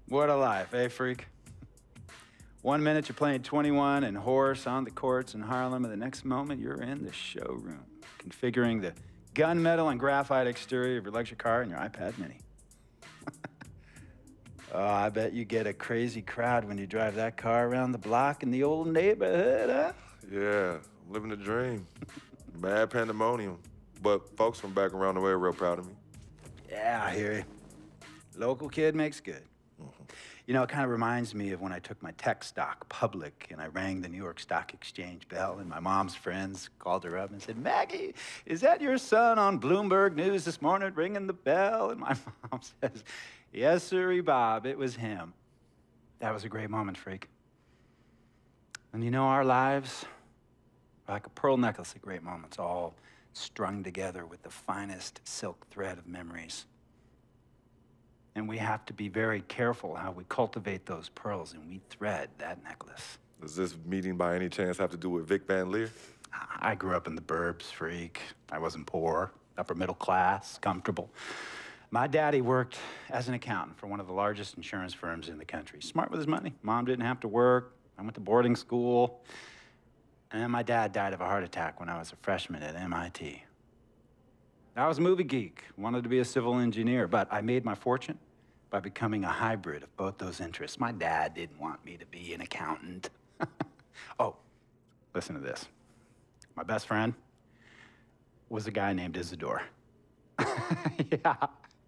What a life, eh, freak? 1 minute you're playing 21 and horse on the courts in Harlem, and the next moment you're in the showroom, configuring the gunmetal and graphite exterior of your luxury car and your iPad mini. Oh, I bet you get a crazy crowd when you drive that car around the block in the old neighborhood, huh? Yeah, I'm living the dream. Mad pandemonium. But folks from back around the way are real proud of me. Yeah, I hear you. Local kid makes good. You know, it kind of reminds me of when I took my tech stock public and I rang the New York Stock Exchange bell and my mom's friends called her up and said, "Maggie, is that your son on Bloomberg News this morning ringing the bell?" And my mom says, "Yes, sirree, Bob, it was him." That was a great moment, freak. And you know, our lives are like a pearl necklace of great moments, all strung together with the finest silk thread of memories. And we have to be very careful how we cultivate those pearls and we thread that necklace. Does this meeting by any chance have to do with Vic Van Leer? I grew up in the burbs, freak. I wasn't poor, upper middle class, comfortable. My daddy worked as an accountant for one of the largest insurance firms in the country. Smart with his money. Mom didn't have to work. I went to boarding school. And then my dad died of a heart attack when I was a freshman at MIT. I was a movie geek, wanted to be a civil engineer, but I made my fortune by becoming a hybrid of both those interests. My dad didn't want me to be an accountant. Oh, listen to this. My best friend was a guy named Isidore. Yeah,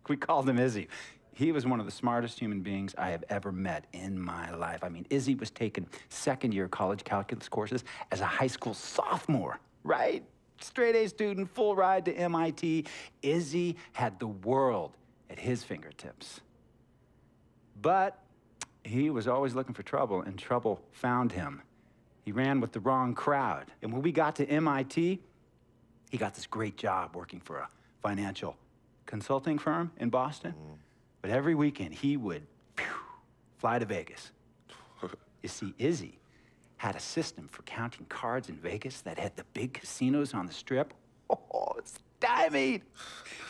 we called him Izzy. He was one of the smartest human beings I have ever met in my life. I mean, Izzy was taking second-year college calculus courses as a high school sophomore, right? Straight-A student, full ride to MIT. Izzy had the world at his fingertips. But he was always looking for trouble, and trouble found him. He ran with the wrong crowd. And when we got to MIT, he got this great job working for a financial consulting firm in Boston. But every weekend, he would fly to Vegas. You see, Izzy had a system for counting cards in Vegas that had the big casinos on the Strip. Oh, stymied.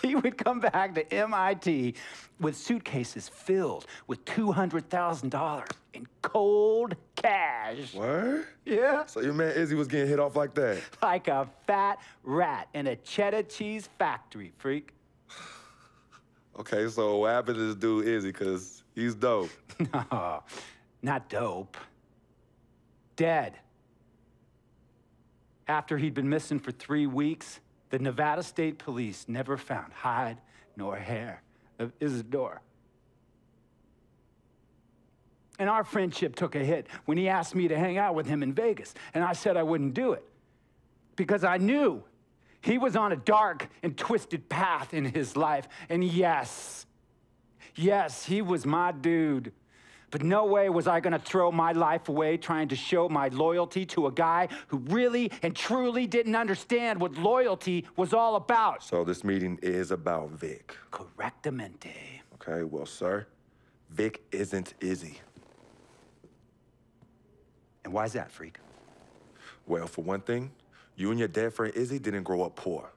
He would come back to MIT with suitcases filled with $200,000 in cold cash. What? Yeah. So your man Izzy was getting hit off like that? Like a fat rat in a cheddar cheese factory, freak. Okay, so what happened to this dude Izzy, because he's dope? No, not dope. Dead. After he'd been missing for 3 weeks, the Nevada State Police never found hide nor hair of Isidore. And our friendship took a hit when he asked me to hang out with him in Vegas, and I said I wouldn't do it because I knew he was on a dark and twisted path in his life. And yes, he was my dude. But no way was I gonna throw my life away trying to show my loyalty to a guy who really and truly didn't understand what loyalty was all about. So this meeting is about Vic. Correctamente. Okay, well, sir, Vic isn't Izzy. And why's that, freak? Well, for one thing, you and your dead friend Izzy didn't grow up poor.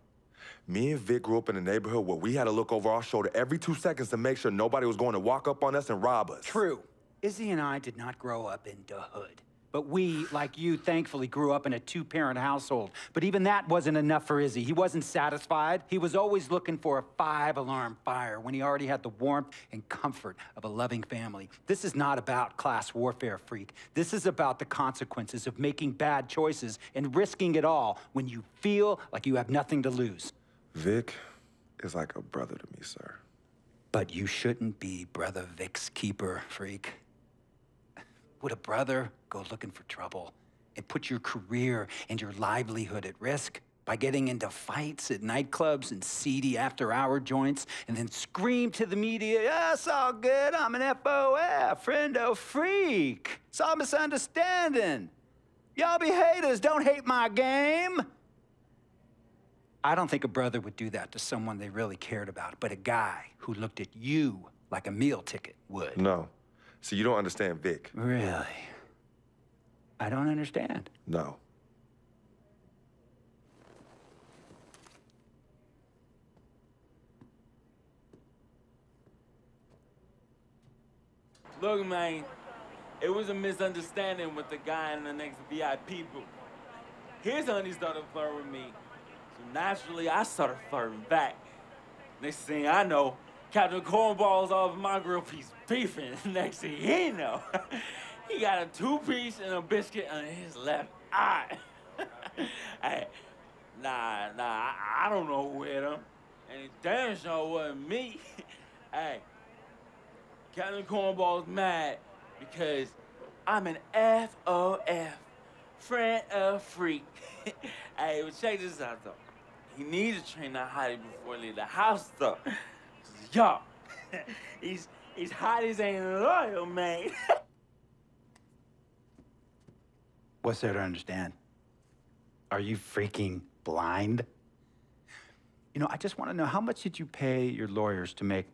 Me and Vic grew up in a neighborhood where we had to look over our shoulder every 2 seconds to make sure nobody was going to walk up on us and rob us. True. Izzy and I did not grow up in the hood. But we, like you, thankfully grew up in a 2-parent household. But even that wasn't enough for Izzy. He wasn't satisfied. He was always looking for a 5-alarm fire when he already had the warmth and comfort of a loving family. This is not about class warfare, freak. This is about the consequences of making bad choices and risking it all when you feel like you have nothing to lose. Vic is like a brother to me, sir. But you shouldn't be Brother Vic's keeper, freak. Would a brother go looking for trouble and put your career and your livelihood at risk by getting into fights at nightclubs and seedy after-hour joints and then scream to the media, "Yeah, it's all good, I'm an FOF, friendo freak. It's all misunderstanding. Y'all be haters, don't hate my game." I don't think a brother would do that to someone they really cared about, but a guy who looked at you like a meal ticket would. No. See, you don't understand Vic. Really? I don't understand. No. Look, man, it was a misunderstanding with the guy in the next VIP booth. His honey started flirting with me, so naturally I started flirting back. Next thing I know, Captain Cornball's off my grill piece beefing. Next thing he know, he got a two-piece and a biscuit under his left eye. Hey, I don't know who hit him. And it damn sure wasn't me. Hey, Captain Cornball's mad because I'm an FOF, friend of freak. Hey, but check this out, though. He needs to train that hottie before he leave the house, though. Yo, he's hotties ain't loyal, man. What's there to understand? Are you freaking blind? You know, I just want to know, how much did you pay your lawyers to make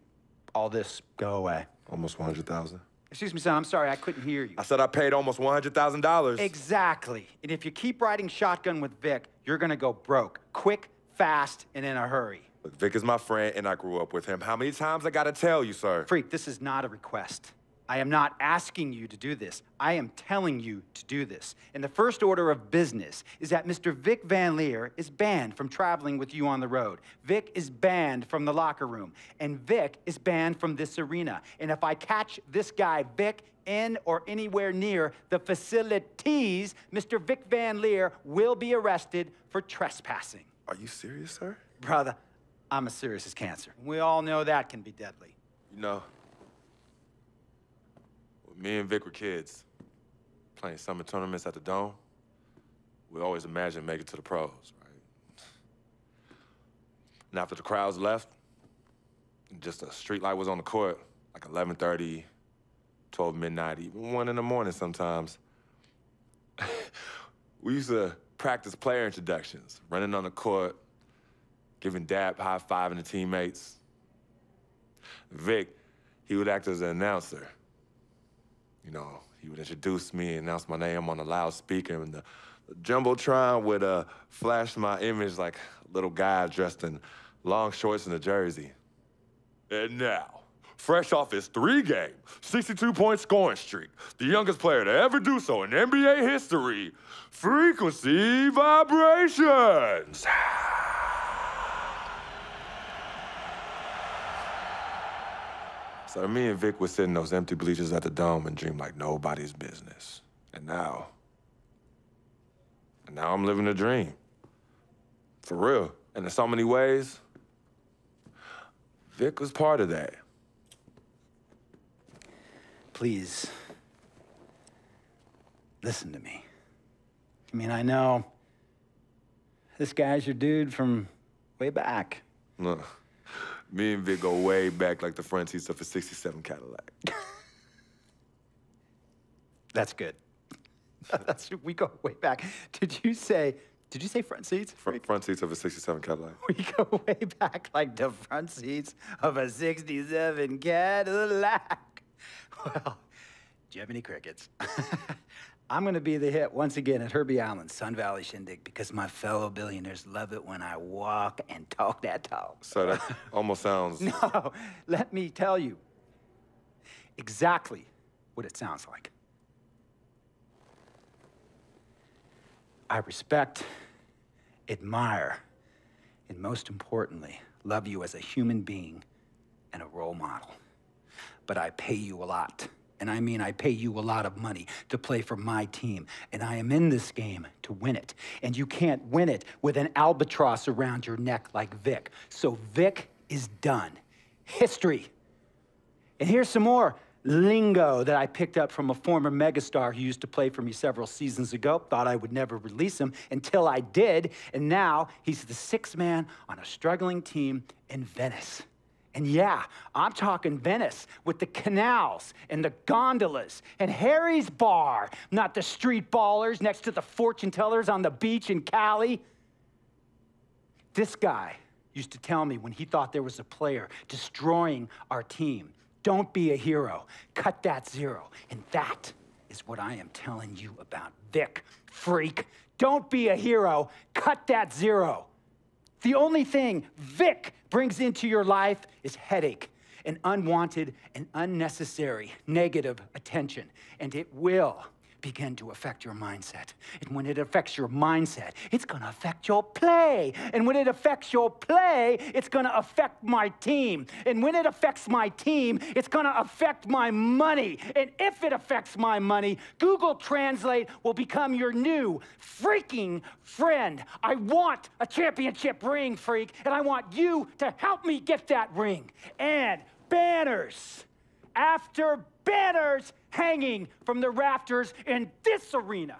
all this go away? Almost 100,000. Excuse me, son, I'm sorry, I couldn't hear you. I said I paid almost $100,000. Exactly. And if you keep riding shotgun with Vic, you're gonna go broke. Quick, fast, and in a hurry. Look, Vic is my friend, and I grew up with him. How many times I gotta tell you, sir? Freak, this is not a request. I am not asking you to do this. I am telling you to do this. And the first order of business is that Mr. Vic Van Leer is banned from traveling with you on the road. Vic is banned from the locker room. And Vic is banned from this arena. And if I catch this guy, Vic, in or anywhere near the facilities, Mr. Vic Van Leer will be arrested for trespassing. Are you serious, sir? Brother, I'm as serious as cancer. We all know that can be deadly. You know, when me and Vic were kids, playing summer tournaments at the Dome, we always imagined making it to the pros, right? And after the crowds left, just a street light was on the court, like 11:30, 12 midnight, even 1 in the morning sometimes. We used to practice player introductions, running on the court, giving dap, high-fiving the teammates. Vic, he would act as an announcer. You know, he would introduce me, announce my name on the loudspeaker, and the Jumbotron would flash my image like a little guy dressed in long shorts and a jersey. And now, fresh off his 3-game, 62-point scoring streak, the youngest player to ever do so in NBA history, Frequency Vibrations. So me and Vic would sit in those empty bleachers at the Dome and dream like nobody's business. And now I'm living a dream. For real. And in so many ways, Vic was part of that. Please, listen to me. I mean, I know this guy's your dude from way back. Look, me and Vic go way back like the front seats of a '67 Cadillac. That's good. We go way back. Did you say front seats? Front seats of a '67 Cadillac. We go way back like the front seats of a '67 Cadillac. Well, Jiminy Crickets. I'm gonna be the hit once again at Herbie Allen's Sun Valley Shindig because my fellow billionaires love it when I walk and talk that talk. So that almost sounds... No, let me tell you exactly what it sounds like. I respect, admire, and most importantly, love you as a human being and a role model. But I pay you a lot. And I mean, I pay you a lot of money to play for my team. And I am in this game to win it. And you can't win it with an albatross around your neck like Vic. So Vic is done. History. And here's some more lingo that I picked up from a former megastar who used to play for me several seasons ago. Thought I would never release him until I did. And now he's the sixth man on a struggling team in Venice. And yeah, I'm talking Venice with the canals and the gondolas and Harry's Bar, not the street ballers next to the fortune tellers on the beach in Cali. This guy used to tell me when he thought there was a player destroying our team, don't be a hero, cut that zero. And that is what I am telling you about Vic, freak. Don't be a hero, cut that zero. The only thing Vic brings into your life is headache. and unwanted and unnecessary negative attention, and it will begin to affect your mindset. And when it affects your mindset, it's gonna affect your play. And when it affects your play, it's gonna affect my team. And when it affects my team, it's gonna affect my money. And if it affects my money, Google Translate will become your new freaking friend. I want a championship ring, freak, and I want you to help me get that ring. And banners after banners hanging from the rafters in this arena.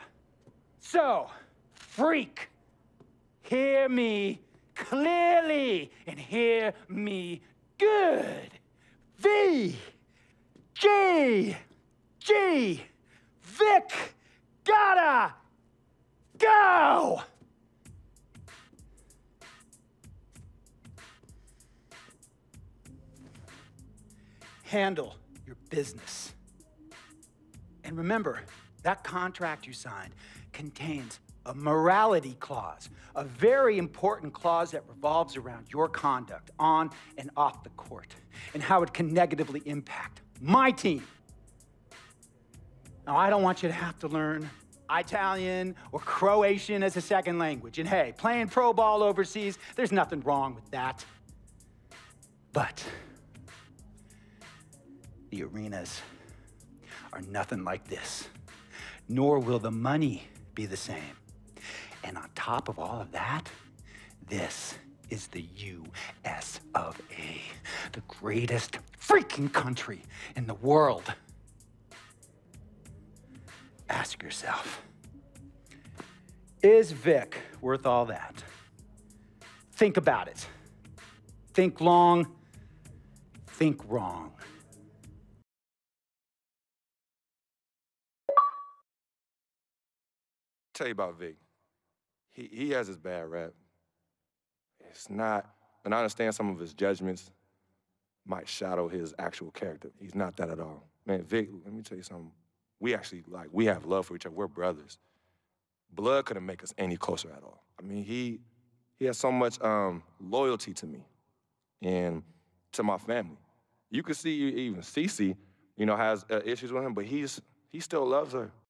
So, freak, hear me clearly and hear me good. VIC, Vic, gotta go! Handle your business. And remember, that contract you signed contains a morality clause, a very important clause that revolves around your conduct on and off the court, and how it can negatively impact my team. Now, I don't want you to have to learn Italian or Croatian as a second language. And hey, playing pro ball overseas, there's nothing wrong with that. But the arenas are nothing like this, nor will the money be the same. And on top of all of that, this is the US of A, the greatest freaking country in the world. Ask yourself, is Vic worth all that? Think about it. Think long, think wrong. Tell you about Vic. He has his bad rap. It's not, and I understand some of his judgments might shadow his actual character. He's not that at all. Man, Vic, let me tell you something. We actually, we have love for each other. We're brothers. Blood couldn't make us any closer at all. I mean, he has so much loyalty to me and to my family. You can see even Cece, has issues with him, but he still loves her.